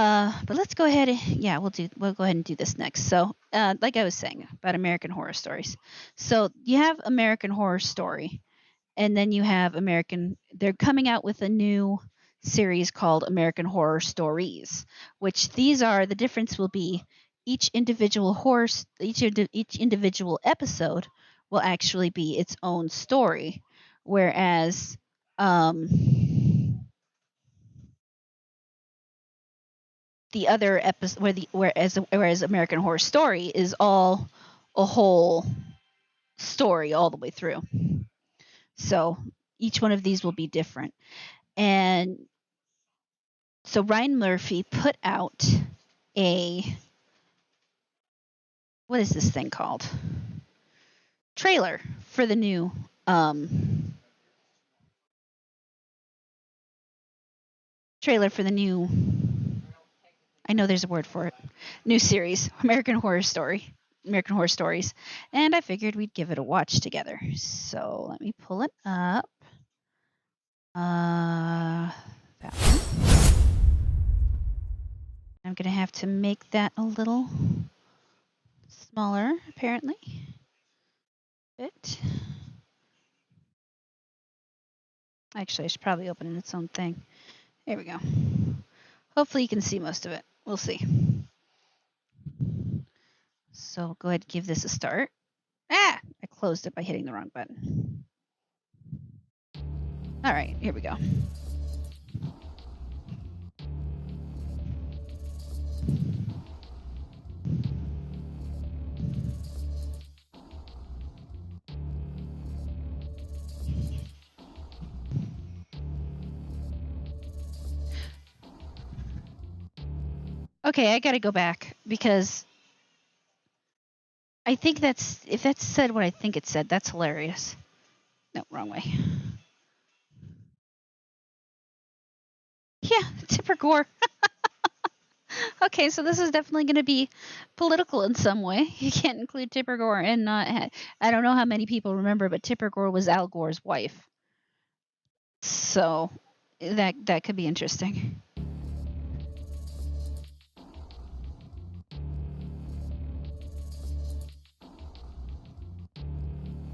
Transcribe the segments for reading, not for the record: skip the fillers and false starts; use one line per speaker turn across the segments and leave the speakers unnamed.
But let's go ahead. We'll go ahead and do this next. So, like I was saying about American Horror Stories. So you have American Horror Story, and then you have They're coming out with a new series called American Horror Stories, which the difference will be each each individual episode will actually be its own story, whereas the other episode whereas American Horror Story is all a whole story all the way through. So each one of these will be different. And so Ryan Murphy put out what is this thing called? Trailer for the new I know there's a word for it. New series, American Horror Stories. And I figured we'd give it a watch together. So let me pull it up. That one. I'm going to have to make that a little smaller, apparently. Actually, I should probably open its own thing. There we go. Hopefully you can see most of it. We'll see. So go ahead and give this a start. I closed it by hitting the wrong button. All right, here we go. Okay, I got to go back because I think if that said what I think it said, that's hilarious. No, wrong way. Yeah, Tipper Gore. Okay, so this is definitely going to be political in some way. You can't include Tipper Gore and not. I don't know how many people remember, but Tipper Gore was Al Gore's wife. So that could be interesting.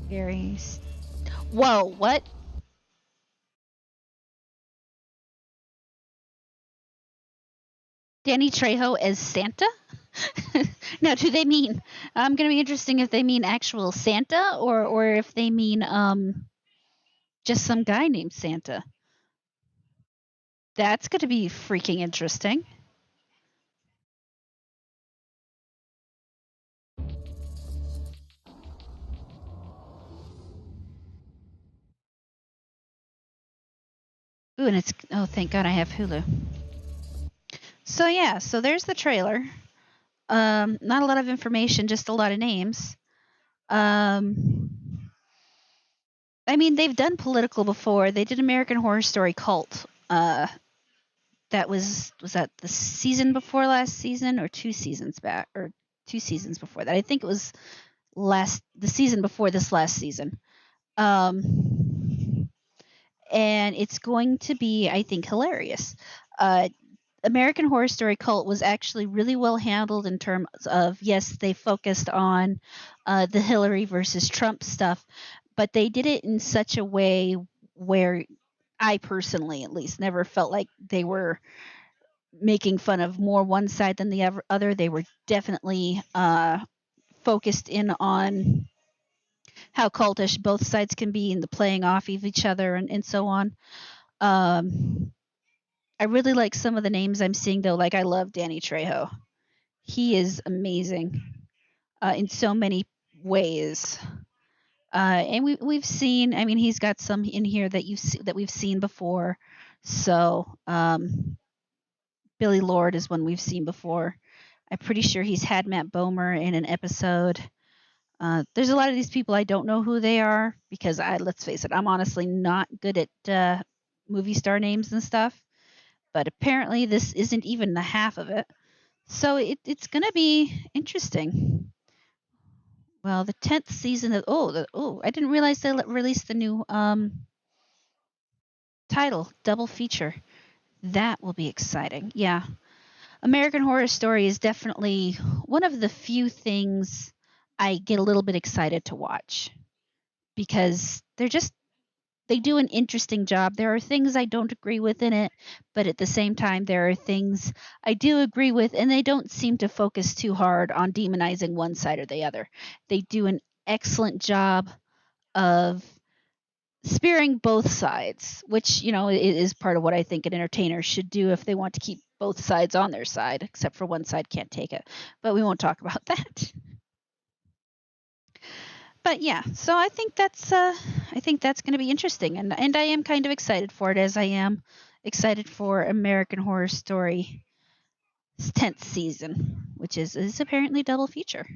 Very. Whoa! What? Danny Trejo as Santa? Now, do they mean? I'm going to be interesting if they mean actual Santa or if they mean just some guy named Santa. That's going to be freaking interesting. Ooh, and thank God I have Hulu. So yeah, so there's the trailer. Not a lot of information, just a lot of names. I mean, they've done political before. They did American Horror Story Cult. That was that the season before last season or 2 seasons back or 2 seasons before that. I think it was the season before this last season. And it's going to be, I think, hilarious. American Horror Story Cult was actually really well handled in terms of, yes, they focused on the Hillary versus Trump stuff, but they did it in such a way where I personally, at least, never felt like they were making fun of more one side than the other. They were definitely focused in on how cultish both sides can be and the playing off of each other and so on. I really like some of the names I'm seeing, though. Like, I love Danny Trejo. He is amazing in so many ways. And we've seen. I mean, he's got some in here that we've seen before. So Billy Lord is one we've seen before. I'm pretty sure he's had Matt Bomer in an episode. There's a lot of these people I don't know who they are because let's face it, I'm honestly not good at movie star names and stuff. But apparently this isn't even the half of it. So it's going to be interesting. Well, the 10th season of I didn't realize they released the new title, double feature. That will be exciting. Yeah. American Horror Story is definitely one of the few things I get a little bit excited to watch because they do an interesting job. There are things I don't agree with in it, but at the same time, there are things I do agree with, and they don't seem to focus too hard on demonizing one side or the other. They do an excellent job of spearing both sides, which, is part of what I think an entertainer should do if they want to keep both sides on their side, except for one side can't take it. But we won't talk about that. But yeah, so I think that's going to be interesting, and I am kind of excited for it, as I am excited for American Horror Story 10th season, which is apparently double feature.